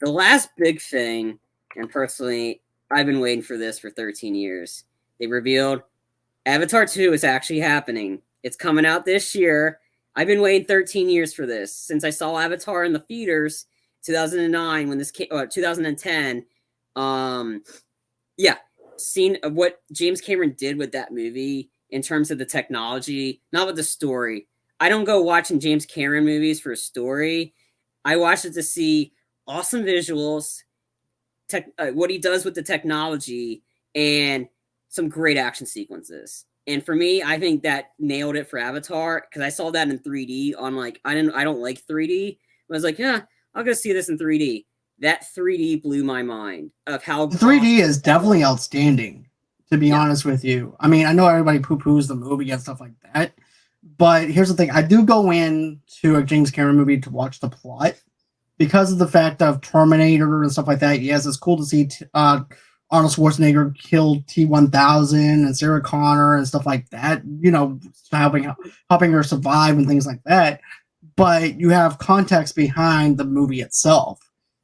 the last big thing, and personally, I've been waiting for this for 13 years. They revealed Avatar 2 is actually happening. It's coming out this year. I've been waiting 13 years for this since I saw Avatar in the theaters 2009 when this came, 2010. Yeah, seen what James Cameron did with that movie in terms of the technology, not with the story. I don't go watching James Cameron movies for a story. I watch it to see awesome visuals, what he does with the technology, and some great action sequences. And for me, I think that nailed it for Avatar because I saw that in 3D on like I don't like 3D. I was like, yeah, I'll go see this in 3D. That 3D blew my mind of how 3D is definitely outstanding, to be honest with you. I mean, I know everybody poo-poos the movie and stuff like that, but here's the thing. I do go in to a James Cameron movie to watch the plot because of the fact of Terminator and stuff like that. Yes, it's cool to see Arnold Schwarzenegger killed T-1000 and Sarah Connor and stuff like that, you know, helping her survive and things like that. But you have context behind the movie itself.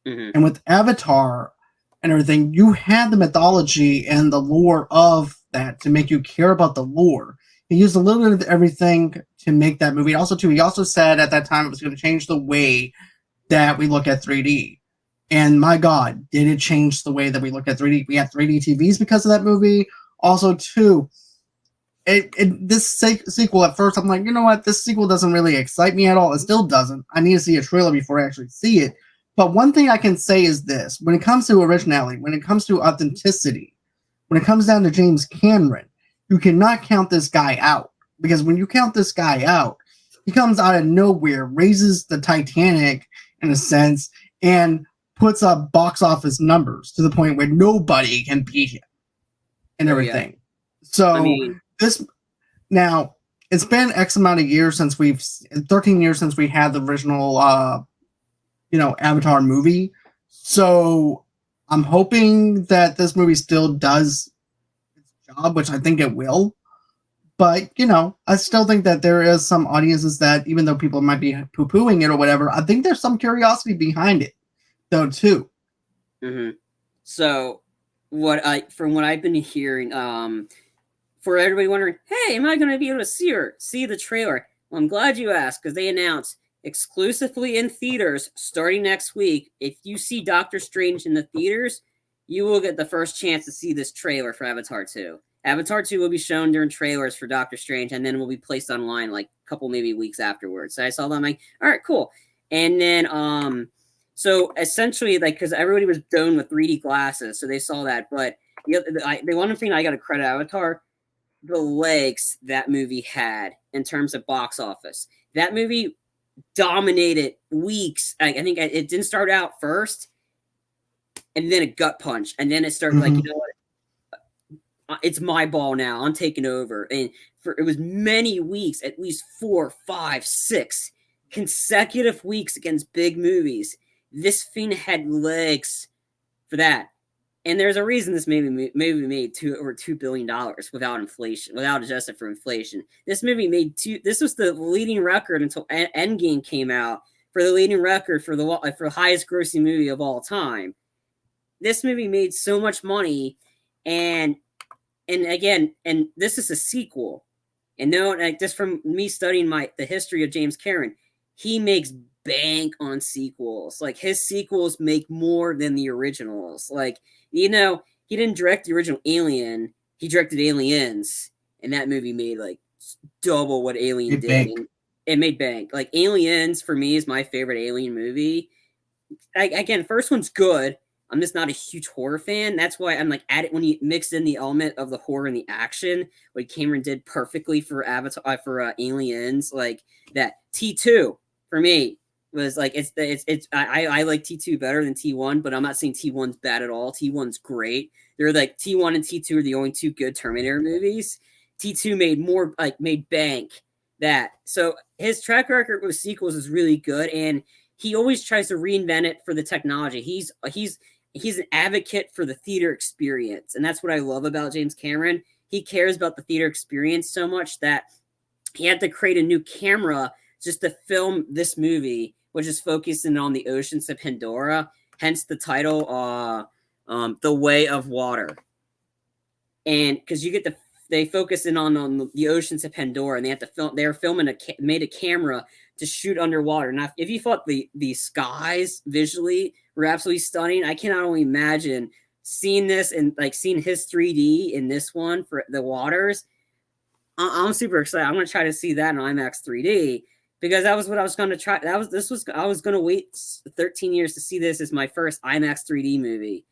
Mm-hmm. And with Avatar and everything, you had the mythology and the lore of that to make you care about the lore. He used a little bit of everything to make that movie. Also, too, he also said at that time it was going to change the way that we look at 3D. And my God, did it change the way that we look at 3D? We had 3D TVs because of that movie. Also, too, this sequel, at first, I'm like, you know what? This sequel doesn't really excite me at all. It still doesn't. I need to see a trailer before I actually see it. But one thing I can say is this. When it comes to originality, when it comes to authenticity, when it comes down to James Cameron, you cannot count this guy out. Because when you count this guy out, he comes out of nowhere, raises the Titanic, in a sense, and puts up box office numbers to the point where nobody can beat him and everything. Yeah. So this now it's been X amount of years since 13 years since we had the original, Avatar movie. So I'm hoping that this movie still does its job, which I think it will. But, I still think that there is some audiences that, even though people might be poo-pooing it or whatever, I think there's some curiosity behind it, though, too. Mm-hmm. So, from what I've been hearing, for everybody wondering, hey, am I going to be able to see the trailer? Well, I'm glad you asked, because they announced exclusively in theaters starting next week. If you see Doctor Strange in the theaters, you will get the first chance to see this trailer for Avatar 2. Avatar 2 will be shown during trailers for Doctor Strange, and then will be placed online like a couple maybe weeks afterwards. So I saw that, I'm like, all right, cool. And then so essentially, like, because everybody was done with 3D glasses, so they saw that. But the one thing I got to credit Avatar, the legs that movie had in terms of box office. That movie dominated weeks. I think it didn't start out first, and then a gut punch, and then it started like, you know what? It's my ball now. I'm taking over. And it was many weeks, at least 4, 5, 6 consecutive weeks against big movies. This thing had legs for that. And there's a reason this movie made over $2 billion without inflation, without adjusted for inflation. This movie made this was the leading record until Endgame came out for the leading record for the highest grossing movie of all time. This movie made so much money, and again, and this is a sequel. And no, like just from me studying the history of James Cameron, he makes bank on sequels. Like his sequels make more than the originals. Like, he didn't direct the original Alien, he directed Aliens, and that movie made like double what Alien did. And it made bank. Like Aliens for me is my favorite Alien movie. Again, first one's good. I'm just not a huge horror fan. That's why I'm like at it when you mix in the element of the horror and the action, what Cameron did perfectly for Avatar, for Aliens. Like that T2 for me was like I like T2 better than T1, but I'm not saying T1's bad at all. T1's great. They're like T1 and T2 are the only two good Terminator movies. T2 made bank that. So his track record with sequels is really good, and he always tries to reinvent it for the technology. He's an advocate for the theater experience. And that's what I love about James Cameron. He cares about the theater experience so much that he had to create a new camera just to film this movie, which is focusing on the oceans of Pandora. hence the title, The Way of Water. And because you get they focus in on the oceans of Pandora, and they have to film. They're filming made a camera to shoot underwater. Now, if you thought the skies visually were absolutely stunning, I cannot only imagine seeing this and like seeing his 3D in this one for the waters. I'm super excited. I'm gonna try to see that in IMAX 3D because that was what I was gonna try. I was gonna wait 13 years to see this as my first IMAX 3D movie.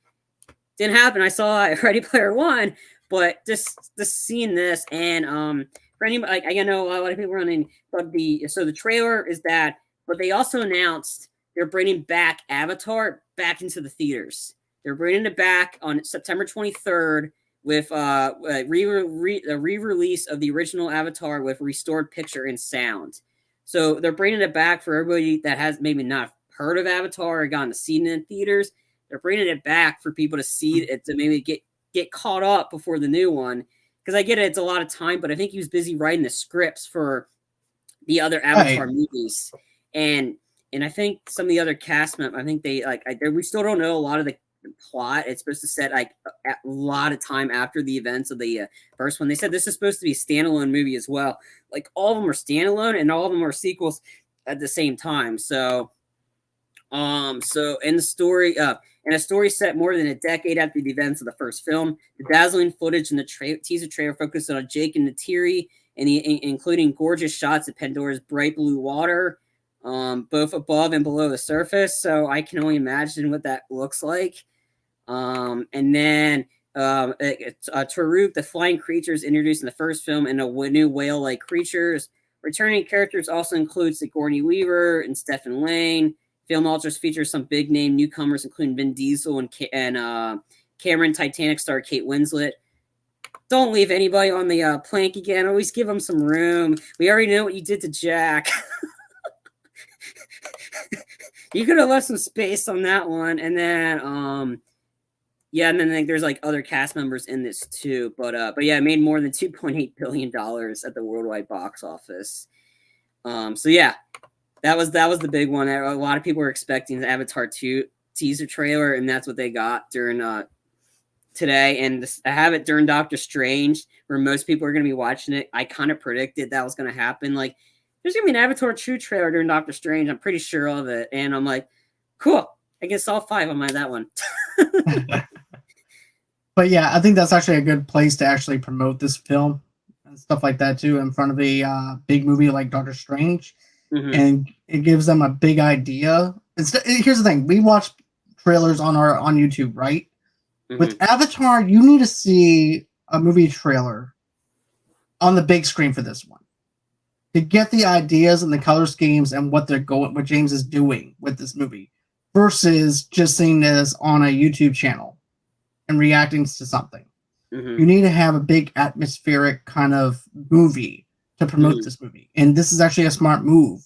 Didn't happen. I saw Ready Player One, but just seeing this and for anybody, like I know a lot of people running, but the trailer is that, but they also announced they're bringing back Avatar back into the theaters. They're bringing it back on September 23rd with a re-release of the original Avatar with restored picture and sound. So they're bringing it back for everybody that has maybe not heard of Avatar or gotten to see it in theaters. They're bringing it back for people to see it, to maybe get caught up before the new one. Because I get it, it's a lot of time, but I think he was busy writing the scripts for the other Avatar movies, and I think some of the other cast members, I think we still don't know a lot of the plot. It's supposed to set like a lot of time after the events of the first one. They said this is supposed to be a standalone movie as well. Like all of them are standalone, and all of them are sequels at the same time. So, in the story, and a story set more than a decade after the events of the first film. The dazzling footage in the teaser trailer focused on Jake and Neytiri, including gorgeous shots of Pandora's bright blue water, both above and below the surface. So I can only imagine what that looks like. And then Taruk, the flying creatures introduced in the first film, and a new whale-like creatures. Returning characters also include Sigourney Weaver and Stephen Lang. Film also features some big-name newcomers, including Vin Diesel and Cameron Titanic star Kate Winslet. Don't leave anybody on the plank again. Always give them some room. We already know what you did to Jack. You could have left some space on that one. And then, and then there's like other cast members in this too. But yeah, it made more than $2.8 billion at the worldwide box office. So yeah. That was the big one. A lot of people were expecting the Avatar 2 teaser trailer, and that's what they got during today. And I have it during Doctor Strange, where most people are going to be watching it. I kind of predicted that was going to happen. Like, there's going to be an Avatar 2 trailer during Doctor Strange. I'm pretty sure of it. And I'm like, cool. I guess all 5 on that one. But yeah, I think that's actually a good place to actually promote this film and stuff like that too, in front of a big movie like Doctor Strange. Mm-hmm. And it gives them a big idea. Here's the thing: we watch trailers on YouTube, right? Mm-hmm. With Avatar, you need to see a movie trailer on the big screen for this one to get the ideas and the color schemes and what James is doing with this movie, versus just seeing this on a YouTube channel and reacting to something. Mm-hmm. You need to have a big atmospheric kind of movie to promote this movie. And this is actually a smart move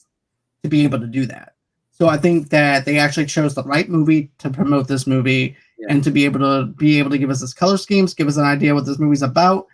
to be able to do that. So I think that they actually chose the right movie to promote this movie, and to be able to give us this color schemes, give us an idea what this movie's about,